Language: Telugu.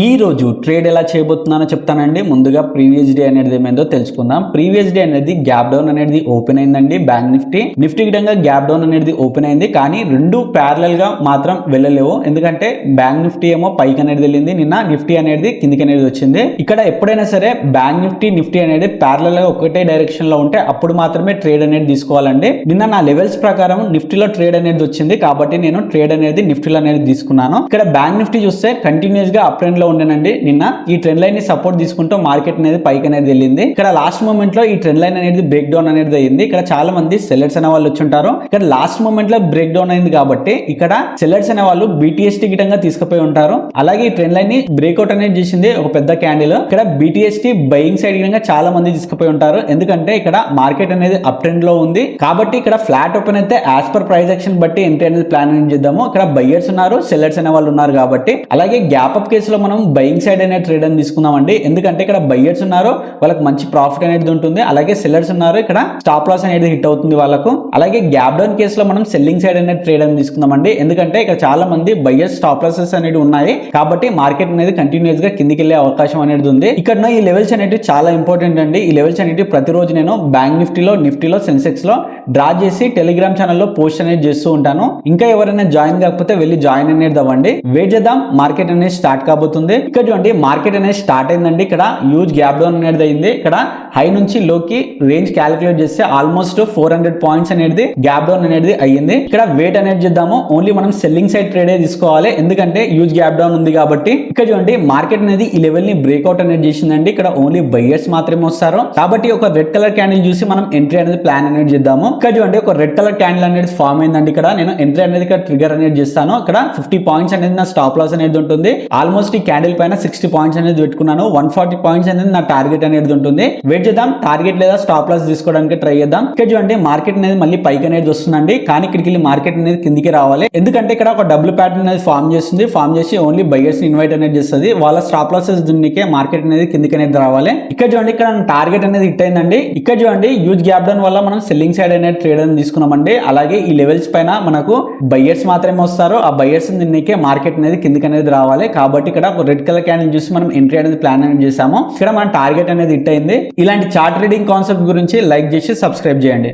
ఈ రోజు ట్రేడ్ ఎలా చేయబోతున్నానో చెప్తానండి. ముందుగా ప్రీవియస్ డే అనేది ఏమైందో తెలుసుకుందాం. ప్రీవియస్ డే అనేది గ్యాప్ డౌన్ అనేది ఓపెన్ అయిందండి. బ్యాంక్ నిఫ్టీ గిటంగా గ్యాప్ డౌన్ అనేది ఓపెన్ అయింది. కానీ రెండు ప్యారలల్ గా మాత్రం వెళ్ళలేవు. ఎందుకంటే బ్యాంక్ నిఫ్టీ ఏమో పైకి అనేది వెళ్ళింది, నిన్న నిఫ్టీ అనేది కిందికి అనేది వచ్చింది. ఇక్కడ ఎప్పుడైనా సరే బ్యాంక్ నిఫ్టీ అనేది ప్యారలల్ గా ఒకటే డైరెక్షన్ లో ఉంటే అప్పుడు మాత్రమే ట్రేడ్ అనేది తీసుకోవాలండి. నిన్న నా లెవెల్స్ ప్రకారం నిఫ్టీలో ట్రేడ్ అనేది వచ్చింది కాబట్టి నేను ట్రేడ్ అనేది నిఫ్టీలో అనేది తీసుకున్నాను. ఇక్కడ బ్యాంక్ నిఫ్టీ చూస్తే కంటిన్యూస్ గా అప్ ట్రెండ్ లో ఉండేనండి. నిన్న ఈ ట్రెండ్ లైన్ ని సపోర్ట్ తీసుకుంటూ మార్కెట్ అనేది పైకి అనేది వెళ్ళింది. ఇక్కడ లాస్ట్ మూమెంట్ లో ఈ ట్రెండ్ లైన్ అనేది బ్రేక్ డౌన్ అనేది అయింది. ఇక్కడ చాలా మంది సెల్లర్స్ అనే వాళ్ళు వచ్చి ఉంటారు. ఇక్కడ లాస్ట్ మూమెంట్ లో బ్రేక్ డౌన్ అయింది కాబట్టి ఇక్కడ సెల్లర్స్ అనే వాళ్ళు BTST గిటంగా తీసుకుపోయి ఉంటారు. అలాగే ఈ ట్రెండ్ లైన్ ని బ్రేక్అవుట్ అనేది చేసింది ఒక పెద్ద క్యాండిల్. ఇక్కడ BTST బయింగ్ సైడ్ గిటంగా చాలా మంది తీసుకుపోయి ఉంటారు. ఎందుకంటే ఇక్కడ మార్కెట్ అనేది అప్ ట్రెండ్ లో ఉంది కాబట్టి ఇక్కడ ఫ్లాట్ ఓపెన్ అయితే యాజ్ పర్ ప్రైస్ యాక్షన్ బట్టి ఎంట్రీ అనేది ప్లాన్ అనేది చేద్దాము. ఇక్కడ బయ్యర్స్ ఉన్నారు, సెల్లర్స్ అనే వాళ్ళు ఉన్నారు కాబట్టి. అలాగే గ్యాప్ అప్ కేసులో మనం బయింగ్ సైడ్ అనే ట్రేడ్ అని తీసుకుందామండి. ఎందుకంటే ఇక్కడ బయ్యర్స్ ఉన్నారు, వాళ్ళకి మంచి ప్రాఫిట్ అనేది ఉంటుంది. అలాగే సెల్లర్స్ ఉన్నారు, ఇక్కడ స్టాప్ లాస్ అనేది హిట్ అవుతుంది వాళ్ళకు. అలాగే గ్యాప్ డౌన్ కేసులో మనం సెల్లింగ్ సైడ్ అనే ట్రేడ్ అని తీసుకుందామండి. ఎందుకంటే ఇక్కడ చాలా మంది బయ్యర్స్ స్టాప్ లాసెస్ అనేది ఉన్నాయి కాబట్టి మార్కెట్ అనేది కంటిన్యూస్ గా కిందికి వెళ్ళే అవకాశం అనేది ఉంది. ఇక్కడ ఈ లెవెల్స్ అనేవి చాలా ఇంపార్టెంట్ అండి. ఈ లెవెల్స్ అనేవి ప్రతిరోజు నేను బ్యాంక్ నిఫ్టీలో సెన్సెక్స్ లో డ్రా చేసి టెలిగ్రామ్ ఛానల్లో పోస్ట్ అనేది చేస్తూ ఉంటాను. ఇంకా ఎవరైనా జాయిన్ కాకపోతే వెళ్ళి జాయిన్ అనేది అవ్వండి. వెయిట్ చేద్దాం, మార్కెట్ అనేది స్టార్ట్ కాబోతుంది. ఇక్కడ చూడండి మార్కెట్ అనేది స్టార్ట్ అయిందండి. ఇక్కడ హ్యూజ్ గ్యాప్ డౌన్ అనేది అయింది. ఇక్కడ హై నుంచి లోకి రేంజ్ క్యాలిక్యులేట్ చేస్తే ఆల్మోస్ట్ 400 పాయింట్స్ అనేది గ్యాప్ డౌన్ అనేది అయ్యింది. ఇక్కడ వెయిట్ అనేది చేద్దాము. ఓన్లీ మనం సెల్లింగ్ సైడ్ ట్రేడ్ తీసుకోవాలి, ఎందుకంటే హ్యూజ్ గ్యాప్ డౌన్ ఉంది కాబట్టి. ఇక్కడ చూడండి మార్కెట్ అనేది ఈ లెవెల్ ని బ్రేక్అవుట్ అనేది చేసిందండి. ఇక్కడ ఓన్లీ బయ్యర్స్ మాత్రమే వస్తారు కాబట్టి ఒక రెడ్ కలర్ క్యాండిల్ చూసి మనం ఎంట్రీ అనేది ప్లాన్ అనేది చేద్దాము. ఇక్కడ చూడండి ఒక రెడ్ కలర్ క్యాండిల్ అనేది ఫామ్ అయిందండి. ఇక్కడ నేను ఎంట్రీ అనేది ఇక్కడ ట్రిగర్ అనేది చేస్తాను. ఇక్కడ 50 పాయింట్స్ అనేది నా స్టాప్ లాస్ అనేది ఉంటుంది. ఆల్మోస్ట్ ఈ క్యాండిల్ పైన 60 పాయింట్స్ అనేది పెట్టుకున్నాను. 140 పాయింట్స్ అనేది నా టార్గెట్ అనేది ఉంటుంది. వెయిట్ చేద్దాం, టార్గెట్ లేదా స్టాప్ లాస్ తీసుకోవడానికి ట్రై చేద్దాం. ఇక్కడ చూడండి మార్కెట్ అనేది మళ్ళీ పైకి అనేది వస్తుందండి. కానీ ఇక్కడికి వెళ్ళి మార్కెట్ అనేది కిందికి రావాలి. ఎందుకంటే ఇక్కడ ఒక డబుల్ ప్యాటర్న్ అనేది ఫామ్ చేస్తుంది. ఫామ్ చేసి ఓన్లీ బయ్యర్స్ ఇన్వైట్ అనేది చేస్తుంది. వాళ్ళ స్టాప్ లాసెస్ దున్నికే మార్కెట్ అనేది కిందికి అనేది రావాలి. ఇక్కడ చూడండి ఇక్కడ టార్గెట్ అనేది హిట్ అయిందండి. ఇక్కడ చూడండి హ్యూజ్ గ్యాప్ డౌన్ వల్ల మనం సెల్లింగ్ సైడ్ అనేది ట్రేడ్ అని తీసుకున్నామండి. అలాగే ఈ లెవెల్స్ పైన మనకు బయ్యర్స్ మాత్రమే వస్తారు. ఆ బయ్యర్స్ దున్నికే మార్కెట్ అనేది కిందికి అనేది రావాలి. కాబట్టి ఇక్కడ ఒక రెడ్ కలర్ క్యాండిల్ చూసి మనం ఎంట్రీ అనేది ప్లాన్ అనేది చేసాము. ఇక్కడ మన టార్గెట్ అనేది హిట్ అయింది. ఇలాంటి చార్ట్ రీడింగ్ కాన్సెప్ట్ గురించి లైక్ చేసి సబ్స్క్రైబ్ చేయండి.